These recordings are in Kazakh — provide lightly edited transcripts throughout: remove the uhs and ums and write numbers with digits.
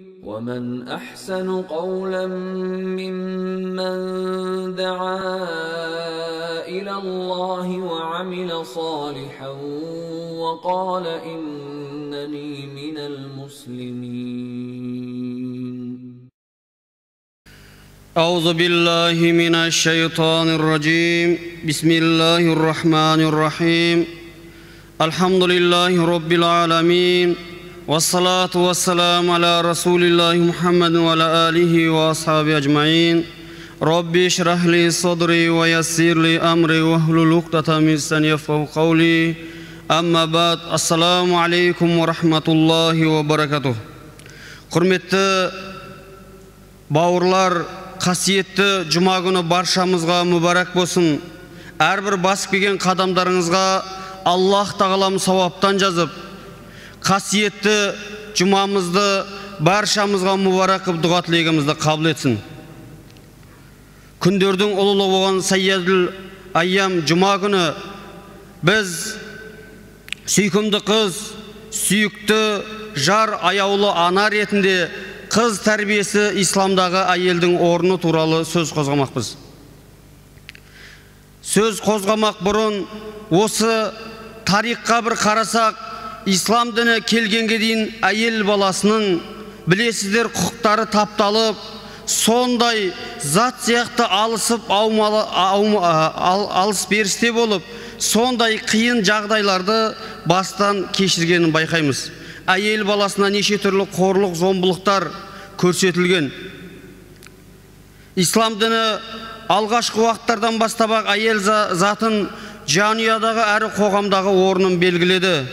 ومن أحسن قولا ممن دعا إلى الله وعمل صالحا وقال إنني من المسلمين. أعوذ بالله من الشيطان الرجيم. بسم الله الرحمن الرحيم. الحمد لله رب العالمين، والصلاة والسلام على رسول الله محمد وعلى آله وأصحابه أجمعين. ربي اشرح لي صدري ويسر لي أمري واحلل عقدة من لساني يفقهوا قولي. أما بعد، السلام عليكم ورحمة الله وبركاته. Құрметті бауырлар, қасиетті жұма күні баршамызға мүбәрәк болсын. Әрбір басып келген қадамдарыңызға Аллах тағалам сауаптан жазып, қасиетті жұмамызды баршамызға мүбәрәк қылып дұға тілегімізді қабыл етсін. Күндердің ұлылы болған Саййидул Айям жұма күні біз сүйкімді қыз, сүйікті жар, аяулы ана ретінде қыз тәрбиесі исламдағы әйелдің орны туралы сөз қозғамақпыз. Сөз қозғамақ бұрын осы тарихқа бір қарасақ, ислам діні келгенге дейін әйел баласының, білесіздер, құқықтары тапталып, сондай зат сияқты алыс берісте болып, сондай қиын жағдайларды бастан кешіргенін байқаймыз. Әйел баласына неше түрлі қорлық, зомбылықтар көрсетілген. Ислам діні алғашқы уақыттардан бастап әйел затын жанұядағы әрі қоғамдағы орнын белгіледі.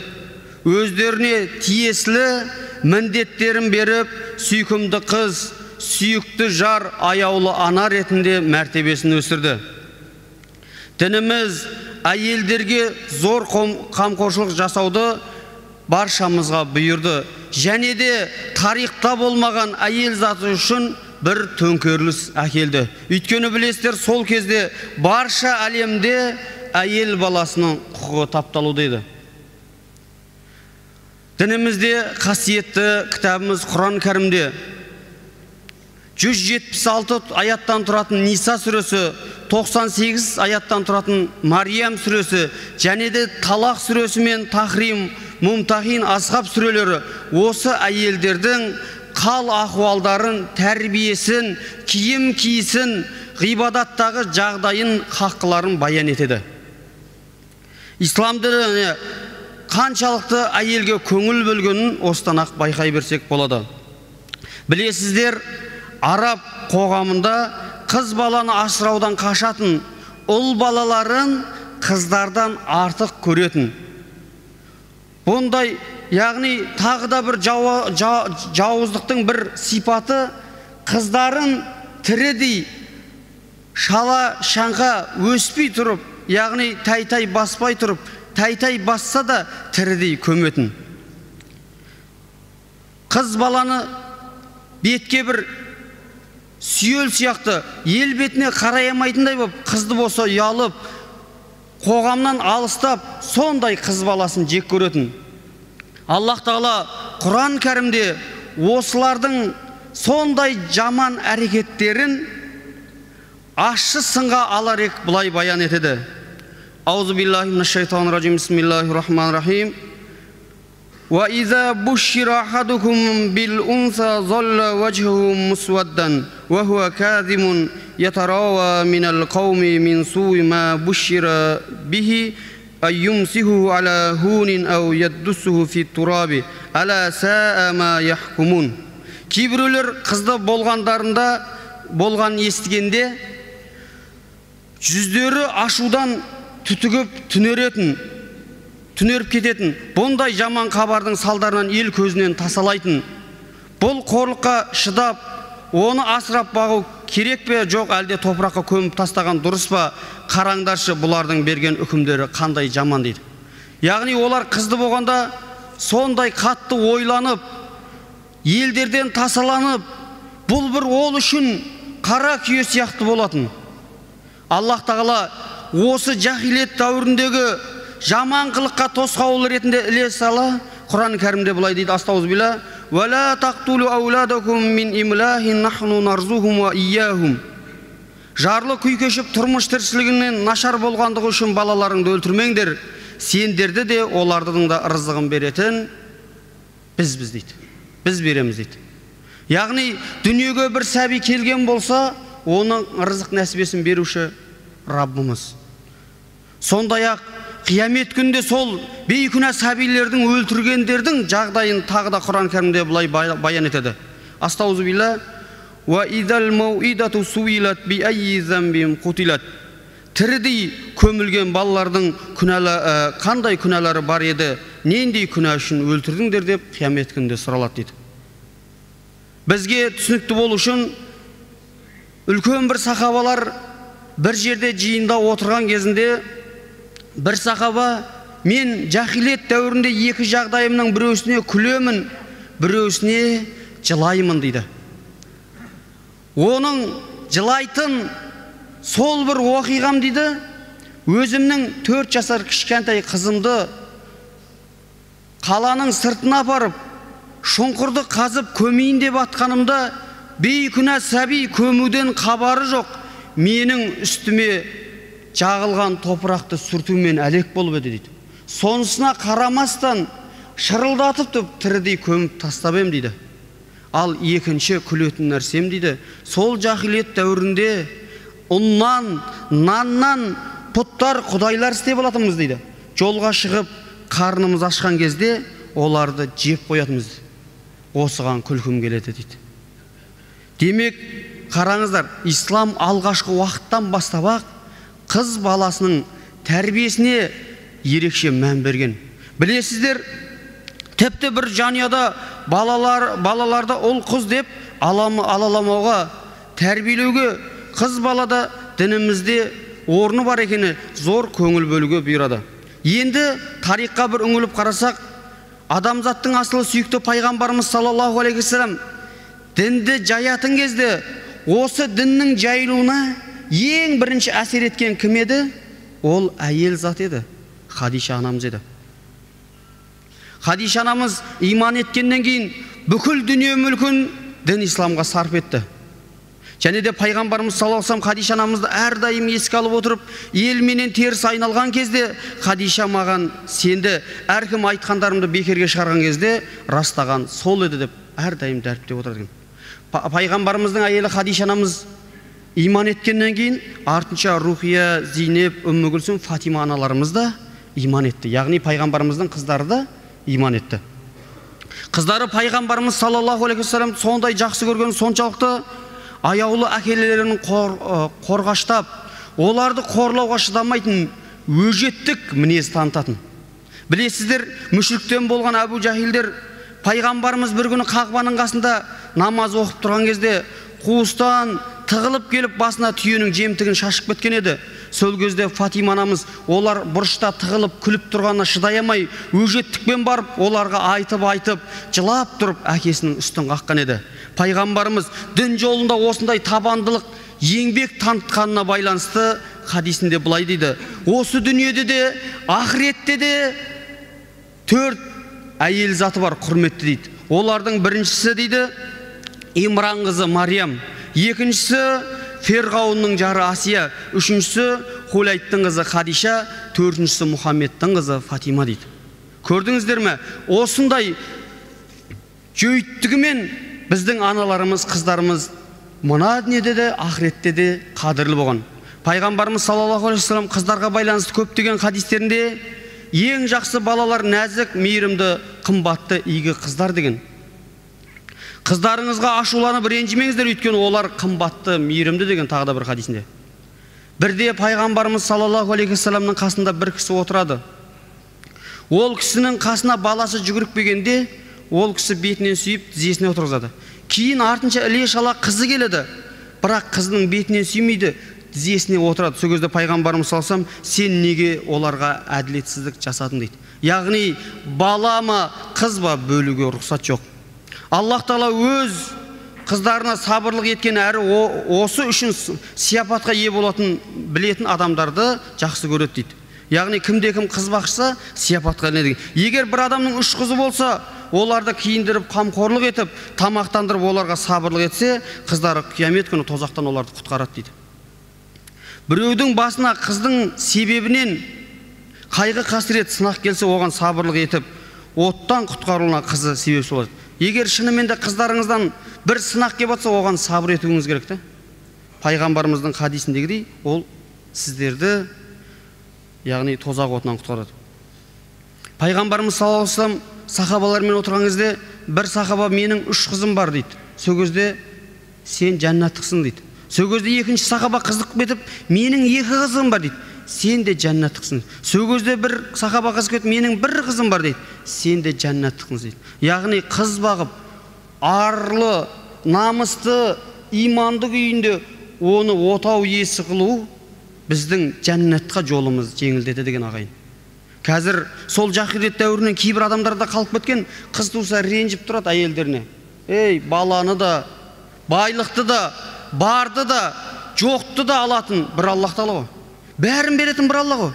Өздеріне тиесілі міндеттерін беріп, сүйкімді қыз, сүйікті жар, аяулы ана ретінде мәртебесін өсірді. Дініміз әйелдерге зор қамқоршылық жасауды баршамызға бұйырды. Және де тарихта болмаған әйел заты үшін бір төңкеріліс әкелді. Өйткені білесіздер, сол кезде барша әлемде әйел баласының құқығы тапталуда еді. Дінімізде қасиетті кітабымыз Құран кәрімде 176 аяттан тұратын Ниса сүресі, 98 аяттан тұратын Мариям сүресі, және де Талақ сүресі мен Тахрим, Мумтахин, Асхаб сүрелері осы әйелдердің қал ахуалдарын, тәрбиесін, киім киісін, ғибадаттағы жағдайын, хаққыларын баян етеді. Ислам діні қаншалықты әйелге көңіл бөлгенін осыдан ақ байқай берсек болады. Білесіздер, араб қоғамында қыз баланы асыраудан қашатын, ұл балаларын қыздардан артық көретін. Бұндай, яғни тағы да бір жауыздықтың бір сипаты, қыздарын тірідей шала шаңға өспей тұрып, яғни тай баспай тұрып, тай басса да тірідей көметін. Қыз баланы бетке бір сүйел сияқты, ел бетіне қарайамайтындай болып, қызды болса ұялып, қоғамнан алыстап, сондай қыз баласын жек көретін. Аллах тағала Құран кәрімде осылардың сондай жаман әрекеттерін ащы сынға аларек бұлай баян етеді. Аузу биллахи минаш шайтанир раджим. Бисмиллахир рахманир рахим. Ва иза бушшира ахадукум бил унса залла вajhuhu muswaddan wa huwa kadhimun yatarawa minal qawmi min su'i ma bushshira bihi ayyumsihu ala hunin aw yaddussuhu fi turabi ala sa'a ma yahkumun. Кейбіреулер қызды болған естігенде жүздері ашудан түтігіп түнеріп кететін. Бұндай жаман хабардың салдарынан ел көзінен тасалайтын. Бұл қорлыққа шыдап, оны асырап бағу керек пе, жоқ әлде топыраққа көміп тастаған дұрыс па? Қараңдаршы, бұлардың берген үкімдері қандай жаман дейді. Яғни олар қызды болғанда сондай қатты ойланып, елдерден тасаланып, бұл бір ол үшін қара күйе сияқты болатын. Аллах тағала осы жахилет дәуіріндегі жаман қылыққа тосқауыл ретінде іле сала Құран кәрімде былай дейді: астаузбилла وَلَا تَقْتُلُوا أَوْلَادَكُمْ مِنْ إِمْلَاهٍ نَحْنُ نَرْزُقُهُمْ وَإِيَّاهُمْ. Жарлы күй кешіп тұрмыш тіршілігінен нашар болғандығы үшін балаларыңды өлтірмеңдер, сендерді де олардың да ырзығын беретін біз дейді. Біз береміз дейді. Яғни дүниеге бір сәби келген болса, оның ырзық нәсібесін беруші Раббымыз. Сондай-ақ қиямет күнде сол бейкүнә сәбилердің өлтіргендердің жағдайын тағы да Құран кәрімде былай баян етеді. Астаузубилла ва идал мауидату суилат би айи замбим қутилат. Тірідей көмілген балалардың қандай күнәлары бар еді, нендей күнә үшін өлтірдіңдер деп қиямет күнде сұралады дейді. Бізге түсінікті болу үшін үлкен бір сахабалар бір жерде жиында отырған кезінде бір сахаба, мен жахилет дәуірінде екі жағдайымның біреусіне күлемін, біреусіне жылаймын дейді. Оның жылайтын сол бір оқиғам дейді, өзімнің 4 жасар кішкентай қызымды қаланың сыртына апарып, шұңқырды қазып көмейін деп атқанымда, бейкүнә сәби көмуден хабары жоқ, менің үстіме жағылған топырақты сүртумен әлек болып еді дейді. Сонысына қарамастан шырылдатып тірідей көміп тастап ем дейді. Ал екінші күлетін нәрсем дейді, сол жахилет дәуірінде ұннан, наннан пұттар, құдайлар істеп алатынбыз дейді. Жолға шығып, қарнымыз ашқан кезде оларды жеп қоятынбыз. Осыған күлкім келеді дейді. Демек, қараңыздар, ислам алғашқы уақыттан бастап қыз баласының тәрбиесіне ерекше мән берген. Білесіздер, тіпті бір жанұяда балаларды ұл қыз деп алаламауға, тәрбиелеуге қыз балада дінімізде орны бар екені зор көңіл бөлуге бұйырады. Енді тарихқа бір үңіліп қарасақ, адамзаттың асылы сүйікті пайғамбарымыз саллаллаху алейхи вассалам дінді жаятын кезде осы діннің жайылуына ең бірінші әсер еткен кім еді? Ол әйел зат еді, Хадиша анамыз еді. Хадиша анамыз иман еткеннен кейін бүкіл дүние мүлкін дін исламға сарп етті. Және де пайғамбарымыз саллаллаху алейхи вассалам Хадиша анамызды әрдайым еске алып отырып, ел менен теріс айналған кезде Хадиша маған сенді, әркім айтқандарымды бекерге шығарған кезде растаған сол еді деп әрдайым дәріптеп отырды. Пайғамбарымыздың әйелі Хадиша анамыз иман еткеннен кейін артынша Рухия, Зейнеп, Үммі Күлсім, Фатима аналарымыз да иман етті. Яғни пайғамбарымыздың қыздары да иман етті. Қыздары пайғамбарымыз саллаллаху алейхи вассалам сондай жақсы көрген соншалықты аяулы әкелерін қорғаштап, оларды қорлауға шыдамайтын өжеттік мінез танытатын. Білесіздер, мүшриктен болған Әбу Жахилдер пайғамбарымыз бір күні Қағбаның қасында намаз оқып тұрған кезде қуыстан тығылып келіп басына түйенің жемтігін шашып кеткен еді. Сол кезде Фатима анамыз олар бұрышта тығылып күліп тұрғанына шыдай алмай, өжеттікпен барып, оларға айтып, жылап тұрып әкесінің үстін қаққан еді. Пайғамбарымыз дін жолында осындай табандылық, еңбек танытқанына байланысты хадисінде былай дейді: осы дүниеде де, ақыретте де 4 әйел заты бар, құрметті дейді. Олардың біріншісі дейді Имран қызы Мариям, екіншісі Ферғауынның жары Асия, үшіншісі Хулайттың қызы Хадиша, төртіншісі Мұхаммедтің қызы Фатима дейді. Көрдіңіздер ме? Осындай жөйттігімен біздің аналарымыз, қыздарымыз мына дүниеде де, ақыретте де қадірлі болған. Пайғамбарымыз саллаллаху алейхи вассалам қыздарға байланысты көптеген хадистерінде ең жақсы балалар нәзік, мейірімді, қымбатты, игі қыздар деген. Қыздарыңызға ашуланып ренжімеңіздер, өйткені олар қымбатты, мейірімді деген тағы да бір хадисінде. Бірде пайғамбарымыз саллаллаху алейхи вассаламның қасында бір кісі отырады. Ол кісінің қасына баласы жүгіріп келгенде, ол кісі бетінен сүйіп тізесіне отырғызады. Кейін артынша іле шала қызы келеді, бірақ қызының бетінен сүймейді, тізесіне отырады. Сол кезде пайғамбарымыз саллаллаху алейхи вассалам, сен неге оларға әділетсіздік жасадың дейді. Яғни бала ма, қыз ба бөлуге рұқсат жоқ. Аллах Тағала өз қыздарына сабырлық еткен, әрі осы үшін сияпатқа ие болатын білетін адамдарды жақсы көреді дейді. Яғни кімде кім қыз бақса сияпатқа ілінеді. Егер бір адамның 3 қызы болса, оларды киіндіріп, қамқорлық етіп, тамақтандырып, оларға сабырлық етсе, қыздары қиямет күні тозақтан оларды құтқарады дейді. Біреудің басына қыздың себебінен қайғы қасірет сынақ келсе, оған сабырлық етіп, оттан құтқаруына қызы себепші болады. Егер шынымен де қыздарыңыздан бір сынақ келіп жатса, оған сабыр етуіңіз керек те. Пайғамбарымыздың хадисіндегідей, ол сіздерді, яғни тозақ отынан құтқарады. Пайғамбарымыз саллаллаху алейхи вассалам сахабалармен отырған кезде, бір сахаба менің 3 қызым бар дейді. Сол кезде сен жәннаттықсың дейді. Сол кезде екінші сахаба қызық етіп, менің 2 қызым бар дейді. Сен де жәннаттықсың. Сол кезде бір сахаба қызық етіп, менің 1 қызым бар дейді. Сен де жәннаттықсың дейді. Яғни қыз бағып, арлы, намысты, иманды күйінде оны отау иесі қылу біздің жәннатқа жолымыз жеңілдетеді деген ағайын. Қазір сол жахилет дәуірінен кейбір адамдарда қалып кеткен, қыз туса ренжіп тұрады әйелдеріне. Ей, баланы да, байлықты да, барды да, жоқты да алатын бір Аллах Тағала ғой. Бәрін беретін бір Алла ғой.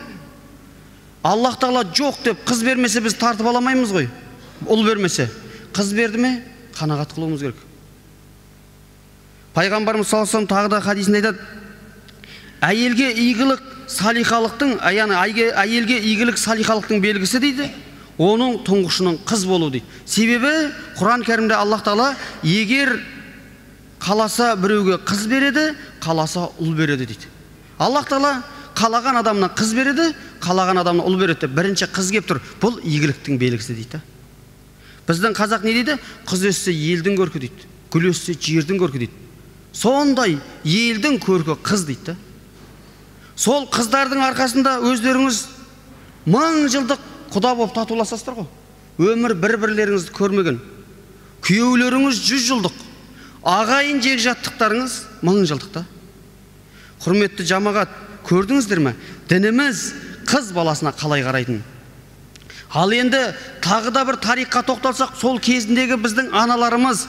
Аллах Тағала жоқ деп қыз бермесе біз тартып аламаймыз ғой. Ұл бермесе. Қыз берді ме, қанағат қылуымыз керек. Пайғамбарымыз саллаллаху алейхи вассалам тағы да хадисінде айтады, әйелге игілік салихалықтың, әйелге игілік салихалықтың белгісі дейді, оның тұңғышының қыз болу дейді. Себебі Құран кәрімде Аллах Тағала егер қаласа біреуге қыз береді, қаласа ұл береді дейді. Аллах Тағала қалаған адамына қыз береді, қалаған адамына ұл береді. Бірінші қыз кеп тұр, бұл игіліктің белгісі дейді. Біздің қазақ не дейді? Қыз өссе елдің көркі дейді, гүл өссе жердің көркі дейді. Сондай елдің көркі қыз дейді. Сол қыздардың арқасында өздеріңіз 1000 жылдық құда болып татуласасыздар ғой. Өмір бір-бірлеріңізді көрмеген. Күйеулеріңіз 100 жылдық. Ағайын жекжаттықтарыңыз 1000 жылдықта. Құрметті жамағат, көрдіңіздер ме? Дініміз қыз баласына қалай қарайтын. Ал енді тағы да бір тарихқа тоқталсақ, сол кезіндегі біздің аналарымыз,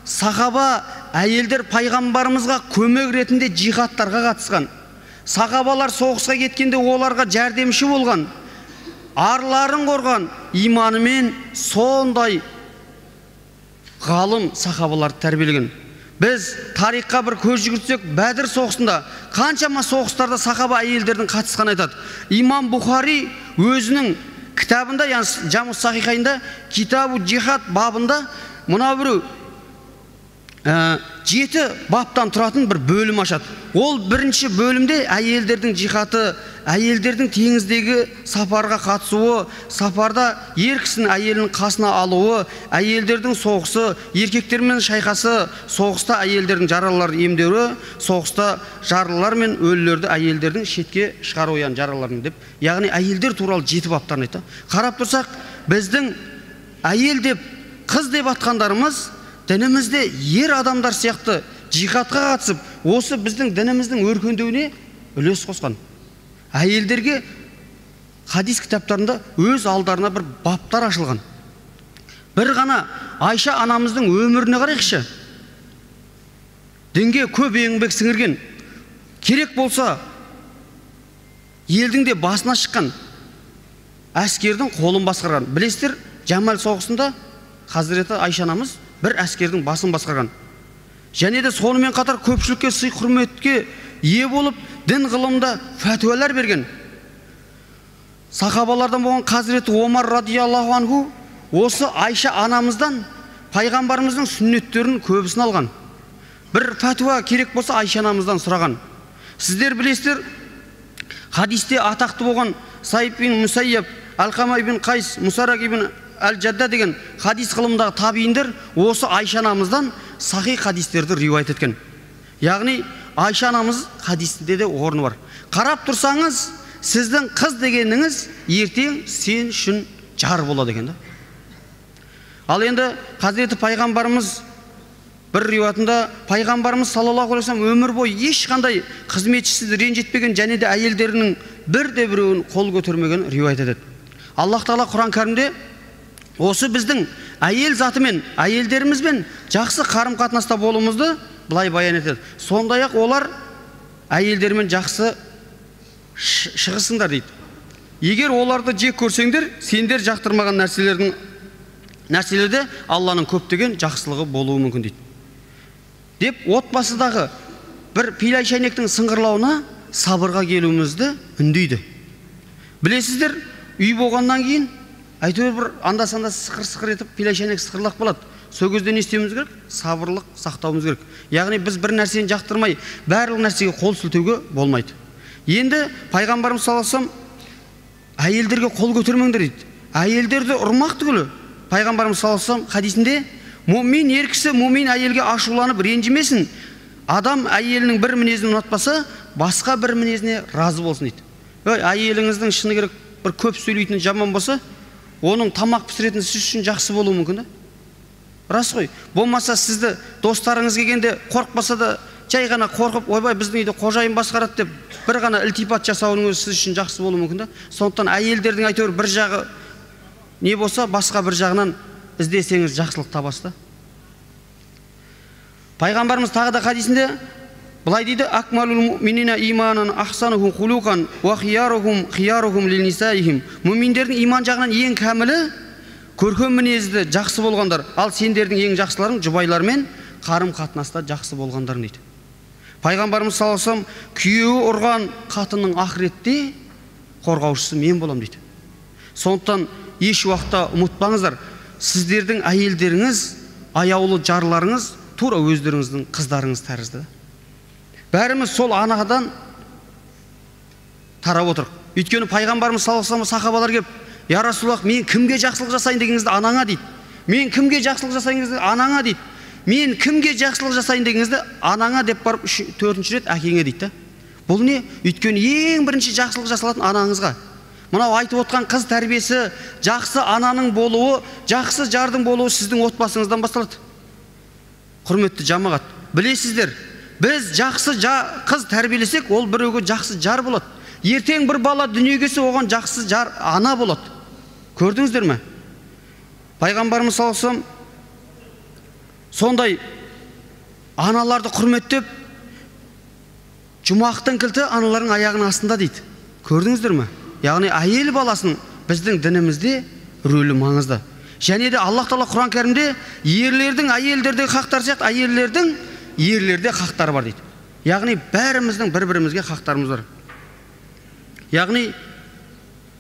сахаба әйелдер пайғамбарымызға көмек ретінде жихадтарға қатысқан. Сахабалар соғысқа кеткенде оларға жәрдемші болған, арларын қорған, иманымен сондай ғалым сахабаларды тәрбиелеген. Біз тарихқа бір көз жүгіртсек, Бәдір соғысында қаншама соғыстарда сахаба әйелдердің қатысқанын айтады. Имам Бухари өзінің кітабында, яғни Жаму Сахихайында, Китабу Джихад бабында мына біреу 7 баптан тұратын бір бөлім ашады. Ол бірінші бөлімде әйелдердің жихаты, әйелдердің теңіздегі сапарға қатысуы, сапарда ер кісінің әйелінің қасына алуы, әйелдердің соғысы, еркектермен шайқасы, соғыста әйелдердің жараларын емдеуі, соғыста жаралылар мен өлілерді әйелдердің шетке шығару, яғни жараларын деп. Яғни әйелдер туралы 7 баптарын айтты. Қарап тұрсақ, біздің әйел деп, қыз деп атқандарымыз дінімізде ер адамдар сияқты жихадқа қатысып, осы біздің дініміздің өркендеуіне үлес қосқан. Әйелдерге хадис кітаптарында өз алдарына бір баптар ашылған. Бір ғана Айша анамыздың өміріне қарайықшы. Дінге көп еңбек сіңірген, керек болса елдің де басына шыққан, әскердің қолын басқарған. Білесіздер, Жамал соғысында Хазіреті Айша анамыз бір әскердің басын басқарған. Және де сонымен қатар көпшілікке сый құрметке ие болып, дін ғылымда фәтуалар берген. Сахабалардан болған Хазіреті Омар радиаллаху анху осы Айша анамыздан пайғамбарымыздың сүннеттерін көбісін алған. Бір фәтуа керек болса Айша анамыздан сұраған. Сіздер білесіздер, хадисте атақты болған Саид бин Мусайяб, Алқама ибн Қайс, Мусарак ибн Әл-Жадда деген хадис ғылымдағы табииндер осы Айша анамыздан сахи хадистерді риуаят еткен. Яғни Айша анамыз хадисінде де орны бар. Қарап тұрсаңыз, сіздің қыз дегеніңіз ертең сен үшін жар болады екен. Ал енді Хазіреті пайғамбарымыз бір риуатында пайғамбарымыз саллаллаху алейхи вассалам өмір бойы ешқандай қызметшісіз ренжітпеген, және де әйелдерінің бірде-біреуін қол көтермеген риуаят етеді. Аллах Тағала Құран кәрімде осы біздің әйел затымен, әйелдерімізбен жақсы қарым-қатынаста болуымызды былай баян етеді. Сондай-ақ олар әйелдермен жақсы шығысыңдар дейді. Егер оларды жек көрсеңдер, сендер жақтырмаған нәрселердің нәрселерде Алланың көптеген жақсылығы болуы мүмкін дейді. Деп отбасыдағы бір пилай шайнектің сыңғырлауына сабырға келуімізді үндейді. Білесіздер, үй болғаннан кейін әйтеуір бір анда-санда сықыр-сықыр етіп пилай шайнек сықырлақ болады. Сол кезде не істеуіміз керек? Сабырлық сақтауымыз керек. Яғни біз бір нәрсені жақтырмай, барлық нәрсеге қол сілтеуге болмайды. Енді пайғамбарымыз саллаллаху алейхи вассалам әйелдерге қол көтермеңдер дейді. Әйелдерді ұрмақ түгілі. Пайғамбарымыз саллаллаху алейхи вассалам хадисінде мұмин ер кісі мұмин әйелге ашуланып ренжімесін. Адам әйелінің бір мінезін ұнатпаса, басқа бір мінезіне разы болсын дейді. Әйеліңіздің шыны керек бір көп сөйлейтін жаман болса, оның тамақ пісіретін сіз үшін жақсы болуы мүмкін да. Рас қой. Болмаса сізді достарыңыз келгенде қорықпаса да, жай ғана қорқып, ойбай біздің үйді қожайын басқарады деп бір ғана ілтипат жасауыңыз сіз үшін жақсы болуы мүмкін да. Сондықтан әйелдердің әйтеуір бір жағы не болса, басқа бір жағынан іздесеңіз жақсылық табасыз да. Пайғамбарымыз тағы да хадисінде былай дейді: акмалул муъминина иманан ахсанухум хулуқан ва хиярухум линисаихим. Муъминдердің иман жағынан ең кәмілі көркем мінезді жақсы болғандар, ал сендердің ең жақсыларың жұбайлармен қарым-қатынаста жақсы болғандарың дейді. Пайғамбарымыз саллаллаху алейхи вассалам күйеуі ұрған қатынның ақыретте қорғаушысы мен болам дейді. Сондықтан еш уақытта ұмытпаңыздар, сіздердің әйелдеріңіз, аяулы жарларыңыз тура өздеріңіздің қыздарыңыз тәрізді. Бәріміз сол анадан тарап отырық. Өйткені пайғамбарымыз саллаллаху алейхи вассалам сахабалар келіп: "Я Расулаллах, мен кімге жақсылық жасайын дегеніңізді анаңа" дейді. "Мен кімге жақсылық жасайын дегеніңізді анаңа" дейді. "Мен кімге жақсылық жасайын дегеніңізді анаңа" деп барып 4-ші рет әкеңе дейді да. Бұл не? Өйткені ең бірінші жақсылық жасалатын анаңызға. Мынау айтып отқан қыз тәрбиесі, жақсы ананың болуы, жақсы жардың болуы сіздің отбасыңыздан басталады. Құрметті жамағат, білесіздер, біз жақсы қыз тәрбиелесек, ол біреуге жақсы жар болады. Ертең бір бала дүниеге келсе, оған жақсы жар ана болады. Көрдіңіздер ме? Пайғамбарымыз саллаллаху алейхи вассалам сондай аналарды құрметтеп, жұмақтың кілті аналардың аяғының астында дейді. Көрдіңіздер ме? Яғни әйел баласының біздің дінімізде рөлі маңызды. Және де Аллах Тағала Құран кәрімде ерлердің әйелдердегі хақтары сияқты әйелдердің ерлерде хақтары бар дейді. Яғни бәріміздің бір-бірімізге хақтарымыз бар. Яғни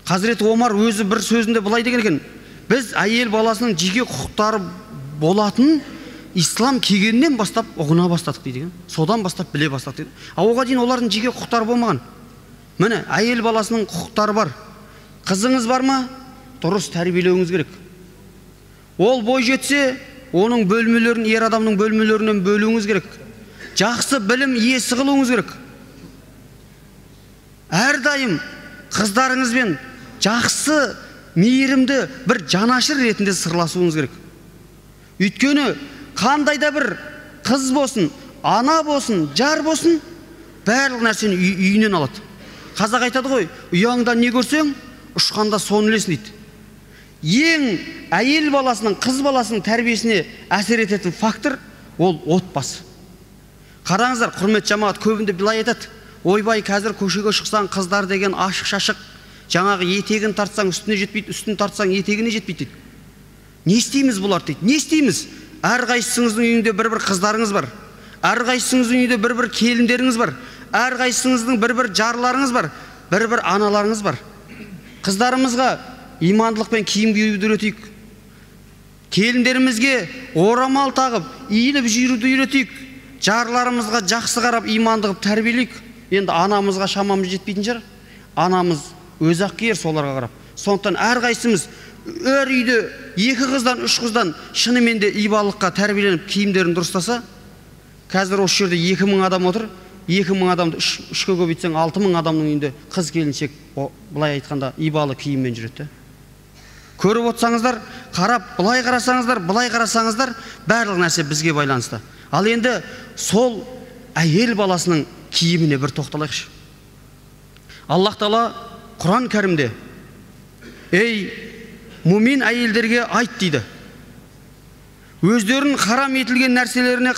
Хазіреті Омар өзі бір сөзінде былай деген екен: біз әйел баласының жеке құқықтары болатын ислам келгеннен бастап ұғына бастадық дейді. Содан бастап біле бастадық дейді. Оған дейін олардың жеке құқықтары болмаған. Міне, әйел баласының құқықтары бар. Қызыңыз бар ма? Дұрыс тәрбиелеуіңіз керек. Ол бой жетсе, оның бөлмелерін ер адамның бөлмелерінен бөлуіңіз керек. Жақсы білім иесі қылуыңыз керек. Әрдайым қыздарыңызбен жақсы, мейірімді бір жанашыр ретінде сырласуыңыз керек. Өйткені қандай да бір қыз болсын, ана болсын, жар болсын, барлық нәрсені үйінен алады. Қазақ айтады ғой: ұяңда не көрсең, ұшқанда соны ілесің дейді. Ең әйел баласының, қыз баласының тәрбиесіне әсер ететін фактор ол отбасы. Қараңыздар, құрмет жамағат, көбінде былай айтады: ойбай, қазір көшеге шықсаң қыздар деген ашық-шашық, жаңағы етегін тартсаң үстіне жетпейді, үстін тартсаң етегіне жетпейді дейді. Не істейміз бұлар дейді? Не істейміз? Әрқайсыңыздың үйінде бір-бір қыздарыңыз бар. Әрқайсыңыздың үйінде бір-бір келіндеріңіз бар. Әрқайсыңыздың бір-бір жарларыңыз бар. Бір-бір аналарыңыз бар. Қыздарымызға имандылықпен киім киюді үйретейік. Келіндерімізге орамал тағып, иіліп жүруді үйретейік. Жарларымызға жақсы қарап, иманды қылып тәрбиелейік. Енді анамызға шамамыз жетпейтін шығар. Анамыз өз-ақ киер соларға қарап. Сондықтан әрқайсымыз өр үйде 2 қыздан 3 қыздан шынымен де ибалыққа тәрбиеленіп киімдерін дұрыстаса, қазір осы жерде 2000 адам отыр. 2000 адамды 3-ке көбейтсең 6000 адамның үйінде қыз келіншек былай айтқанда ибалы киіммен жүреді. Көріп отсаңыздар, қарап, былай қарасаңыздар, барлық нәрсе бізге байланысты. Ал енді сол әйел баласының киіміне бір тоқталайықшы. Аллах Тағала Құран кәрімде: ей мумин әйелдерге айт дейді. Өздерінің харам етілген нәрселеріне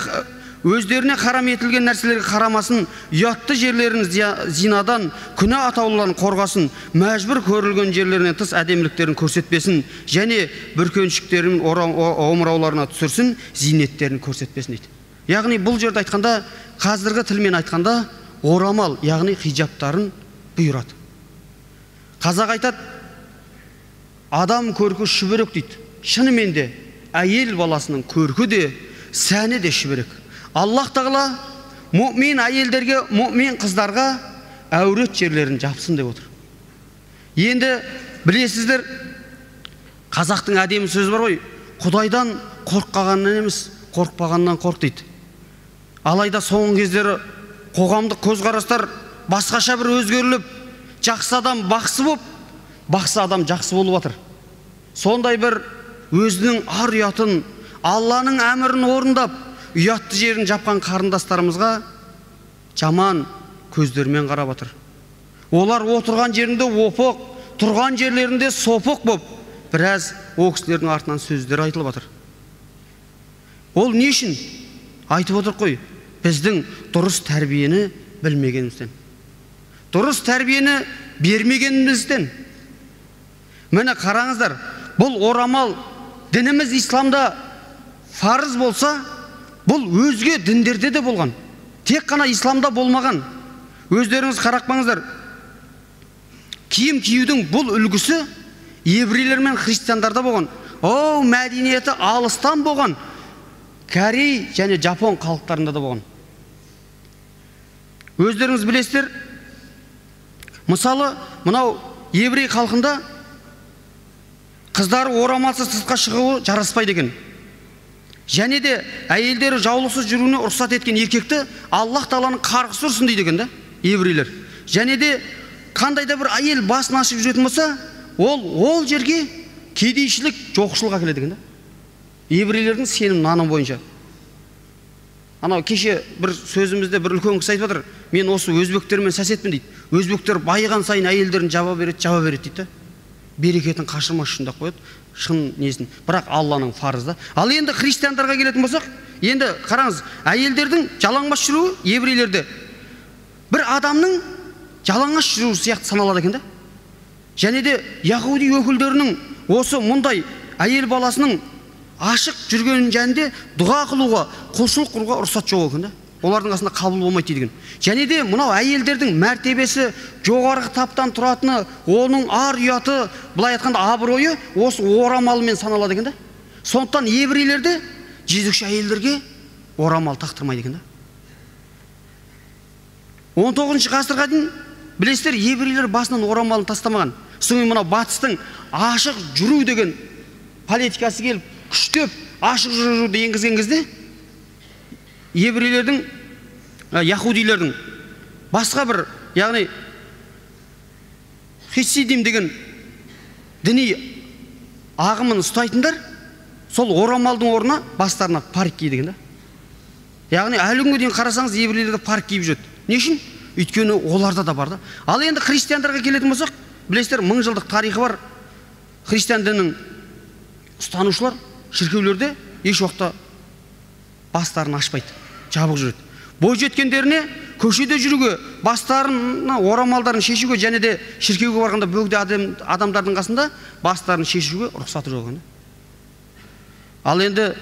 өздеріне харам етілген нәрселерге қарамасын, ұятты жерлерін зинадан, күнә атауларын қорғасын, мәжбүр көрілген жерлерінен тыс әдеміліктерін көрсетпесін, және бүркеншіктерін омырауларына түсірсін, зейнеттерін көрсетпесін дейді. Яғни бұл жерде айтқанда, қазіргі тілмен айтқанда, орамал, яғни хижаптарын бұйырады. Қазақ айтады, адам көркі шүберек дейді. Шынымен де әйел баласының көркі де, сәні де шүберек. Аллах тағала мұъмин әйелдерге, мұъмин қыздарға әурет жерлерін жапсын деп отыр. Енді білесіздер, қазақтың әдемі сөзі бар ғой, Құдайдан қорыққаннан емес, қорықпағаннан қорық дейді. Алайда соңғы кездері қоғамдық көзқарастар басқаша бір өзгеріліп, жақсы адам бақсы болып, бақсы адам жақсы болып жатыр. Сондай бір өзінің ар ұятын, Алланың әмірін орындап, ұятты жерін жапқан қарындастарымызға жаман көздермен қарап жатыр. Олар отырған жерінде опық, тұрған жерлерінде сопық болып, біраз о кісілердің артынан сөздер айтылып жатыр. Ол не үшін? Айтып отыр қой, біздің дұрыс тәрбиені білмегенімізден, дұрыс тәрбиені бермегенімізден. Міне қараңыздар, бұл орамал дініміз исламда фарыз болса, бұл өзге діндерде де болған. Тек қана исламда болмаған. Өздеріңіз қарақпаңыздар. Киім киюдің бұл үлгісі еврейлер мен христиандарда болған. О, мәдениеті алыстан болған. Корей және Жапон халықтарында да болған. Өздеріңіз білесіздер, мысалы, мынау еврей халқында қыздары орамалсыз сыртқа шығуы жараспайды екен. Және де әйелдері жаулықсыз жүруіне рұқсат еткен еркекті Аллах тағаланың қарғысы ұрсын дейді екен да, еврейлер. Және де қандай да бір әйел басын ашып жүретін болса, ол жерге кедейшілік, жоқшылық әкеледі екен да. Еврейлердің сенім нанымы бойынша. Анау кеше бір сөзімізде бір үлкен кісі айтып отыр, мен осы өзбектермен сәсетпін дейді. Өзбектер байыған сайын әйелдерін жаба береді дейді. Берекетін қашырмас үшін де қояды, шын несін. Бірақ Алланың фарызы. Ал енді христиандарға келетін болсақ, енді қараңыз, әйелдердің жалаңбас жүруі еврейлерде бір адамның жалаңаш жүруі сияқты саналады екен да. Және де яһуди өкілдерінің осы мұндай әйел баласының ашық жүрген жәнде дұға қылуға, құлшылық қылуға рұқсат жоқ екен да. Олардың қасында қабыл болмайды деген. Және де мынау әйелдердің мәртебесі жоғарғы таптан тұратыны, оның ар ұяты, былай айтқанда абыройы осы орамалымен саналады екен да. Сондықтан еврейлерде жезөкше әйелдерге орамал тақтырмайды екен да. 19 ғасырға дейін білесіздер, еврейлер басынан орамалын тастамаған. Соңы мынау батыстың ашық жүру деген политикасы келіп, күштеп ашық жүруді енгізген кезде еврейлердің, яһудилердің басқа бір, яғни хасидим деген діни ағымын ұстайтындар сол орамалдың орнына бастарына парик киді деген да. Яғни әлі күнге дейін қарасаңыз, еврейлерде парик киіп жүреді. Не үшін? Өйткені оларда да бар да. Ал енді христиандарға келетін болсақ, білесіздер, 1000 жылдық тарихы бар христиан дінінің ұстанушылар шіркеулерде еш уақытта бастарын ашпайды, жабық жүреді. Бой жеткендеріне көшеде жүруге, бастарына орамалдарын шешуге, және де шіркеуге барғанда бөгде адамдардың қасында бастарын шешуге рұқсаты жоқ. Ал енді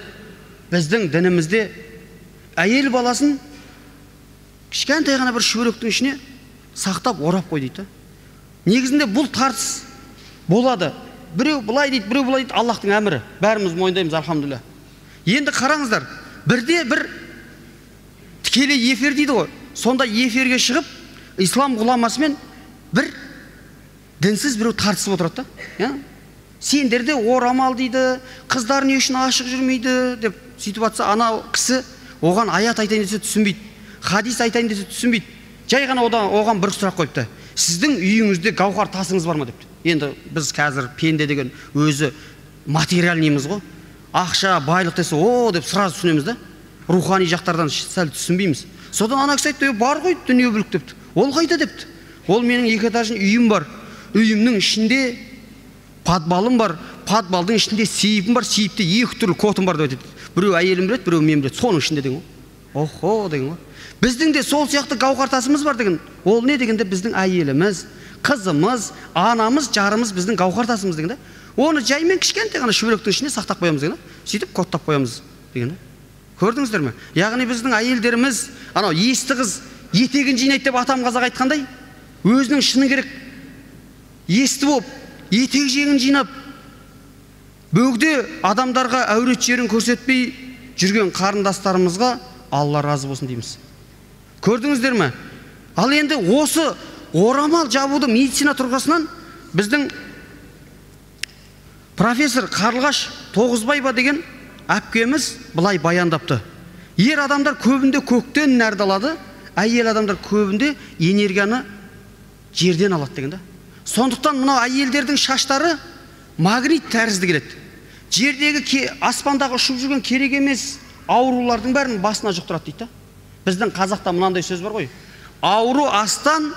біздің дінімізде әйел баласын кішкентай ғана бір шүберектің ішіне сақтап орап қой дейді. Негізінде бұл тартыс болады. Біреу былай дейді, біреу былай дейді, Аллахтың әмірі. Бәріміз мойындаймыз, алхамдулилля. Енді қараңыздар, бірде бір тікелей эфир дейді ғой. Сонда эфирге шығып, ислам ғұламасымен бір дінсіз біреу тартысып отырады да. Сендерде орамал дейді, қыздар не үшін ашық жүрмейді деп сөйтіп жатса, ана кісі оған аят айтайын десе түсінбейді, хадис айтайын десе түсінбейді. Жай ғана оған бір сұрақ қойыпты. Сіздің үйіңізде гауһар тасыңыз бар ма депті. Енді біз қазір пенде деген өзі материальныймыз ғой. Ақша, байлық десе, о деп сразу түсінеміз да. Рухани жақтардан сәл түсінбейміз. Содан ана кісі айтты, бар ғой дүние бүлік депті. Ол қайда депті. Ол менің 2 этажын үйім бар. Үйімнің ішінде подвалым бар. Подвалдың ішінде сейфім бар. Сейфте 2 түрлі котым бар деп айтады. Біреу әйелім біледі, біреу мен біледі. Соның ішінде деген ғой. Охо деген ғой. Біздің де сол сияқты гауһартасымыз бар деген. Ол не дегенде біздің әйеліміз, қызымыз, анамыз, жарымыз біздің гауһартасымыз деген. Оны жаймен кішкентай ғана шүберектің ішіне сақтап қоямыз деген. Сөйтіп кодтап қоямыз деген. Көрдіңіздер ме? Яғни біздің әйелдеріміз, анау есті қыз етегін жинайды деп атам қазақ айтқандай, өзінің шыны керек есті болып, етек жеңін жинап, бөгде адамдарға әурет жерін көрсетпей жүрген қарындастарымызға Алла разы болсын дейміз. Көрдіңіздер ме? Ал енді осы орамал жабуды медицина тұрғысынан біздің профессор Қарлығаш Тоғызбаева деген әпкеміз былай баяндапты. Ер адамдар көбінде көктен нәрді алады, әйел адамдар көбінде энергияны жерден алады деген. Сондықтан мынау әйелдердің шаштары магнит тәрізді келеді. Жердегі аспандағы ұшып жүрген керек емес аурулардың бәрін басына жұқтырады дейді. Біздің қазақта мынандай сөз бар ғой. Ауру астан,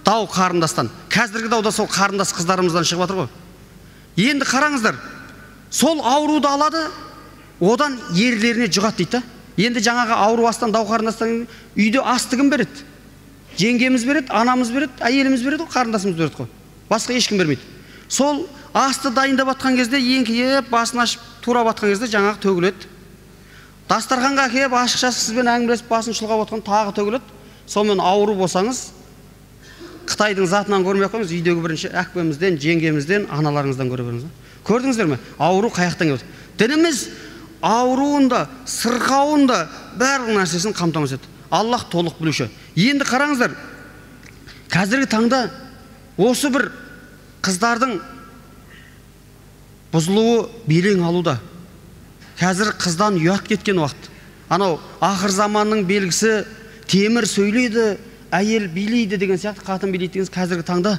дау қарындастан. Қазіргі дауда сол қарындас қыздарымыздан шығып жатыр ғой. Енді қараңыздар, сол ауруды алады, одан ерлеріне жұғады дейді. Енді жаңағы ауру астан, дау қарындастан үйде асты кім береді? Жеңгеміз береді, анамыз береді, әйеліміз береді, қарындасымыз береді ғой. Басқа ешкім бермейді. Сол асты дайындап атқан кезде еңкейіп, басын ашып, турап атқан кезде жаңағы төгіледі. Дастарханға келіп, ашықшасы сізбен әңгімелесіп, басын шұлғап отқан тағы төгіледі. Сонымен ауру болсаңыз, Қытайдың затынан көрмей қойыңыз, үйдегі бірінші әкпемізден, жеңгемізден, аналарыңыздан көре беріңіз. Көрдіңіздер ме? Ауру қаяқтан келеді. Дініміз ауруында, сырқауында барлық нәрсесін қамтамасыз етеді. Аллах толық білуші. Енді қараңыздар, қазіргі таңда осы бір қыздардың бұзылуы белең алуда. Қазір қыздан ұят кеткен уақыт. Анау ақыр заманның белгісі темір сөйлейді, әйел билейді деген сияқты, қатын билейді деген қазіргі таңда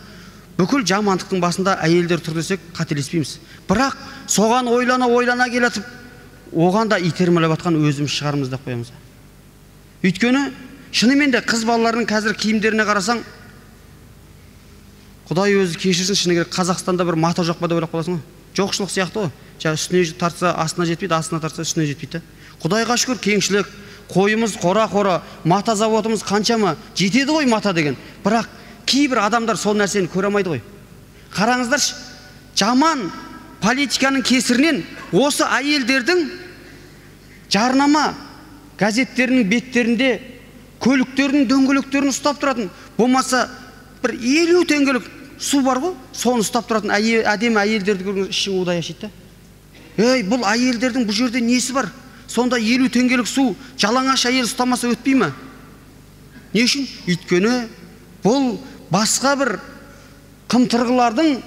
бүкіл жамандықтың басында әйелдер тұр десек қателеспейміз. Бірақ соған ойлана келетіп, оған да итермелеп жатқан өзіміз шығармыз деп қоямыз. Өйткені шынымен де қыз балаларының қазір киімдеріне қарасаң, Құдай өзі кешірсін, шыны керек Қазақстанда бір мата жоқ па деп ойлап қаласың ғой. Жоқшылық сияқты ғой. Үстіне тартса астына жетпейді, астына тартса үстіне жетпейді. Құдайға шүкір кеңшілік, қойымыз қора-қора, мата заводымыз қаншама жетеді ғой мата деген. Бірақ кейбір адамдар сол нәрсені көре алмайды ғой. Қараңыздаршы, жаман политиканың кесірінен осы әйелдердің жарнама газеттерінің беттерінде көліктерінің дөңгелектерін ұстап тұратын, болмаса бір 50 теңгелік су бар ғой, соны ұстап тұратын әдемі әйелдерді көргенде ішің удай ашиды. Ей, бұл әйелдердің бұл жерде несі бар? Сонда 50 теңгелік су жалаңаш әйел ұстамаса өтпей ме? Не үшін? Өйткені бұл басқа бір қымтырғылардың,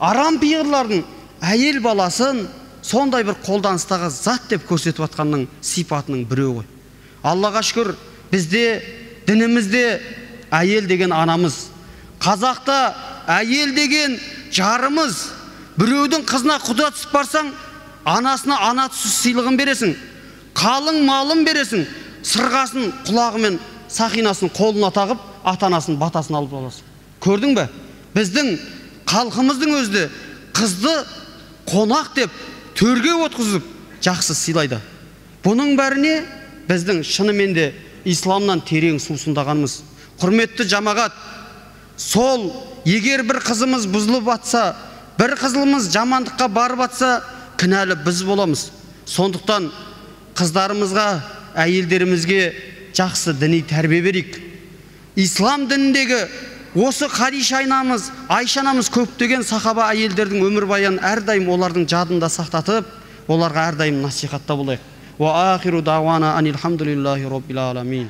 арам пиғырлардың әйел баласын сондай бір қолданыстағы зат деп көрсетіп атқанның сипатының біреуі ғой. Аллаға шүкір, бізде дінімізде әйел деген анамыз, қазақта әйел деген жарымыз. Біреудің қызына құда түсіп барсаң, анасына ана түсіз сыйлығын бересің, қалың малын бересің, сырғасын құлағы мен сақинасын қолына тағып, ата-анасын батасын алып аласың. Көрдің бе? Біздің халқымыздың өзі қызды қонақ деп төрге отырғызып жақсы сыйлайды. Бұның бәріне біздің шынымен де исламнан терең сусындағанымыз. Құрметті жамағат, сол егер бір қызымыз бұзылып атса, бір қызымыз жамандыққа барып атса, кінәлі біз боламыз. Сондықтан қыздарымызға, әйелдерімізге жақсы діни тәрбие берейік. Ислам дініндегі осы Хадиша анамыз, Айша анамыз көптеген сахаба әйелдердің өмірбаянын әрдайым олардың жадында сақтатып, оларға әрдайым насихатта болайық. Ва ахиру дауана анилхамдулиллахи роббил аламин.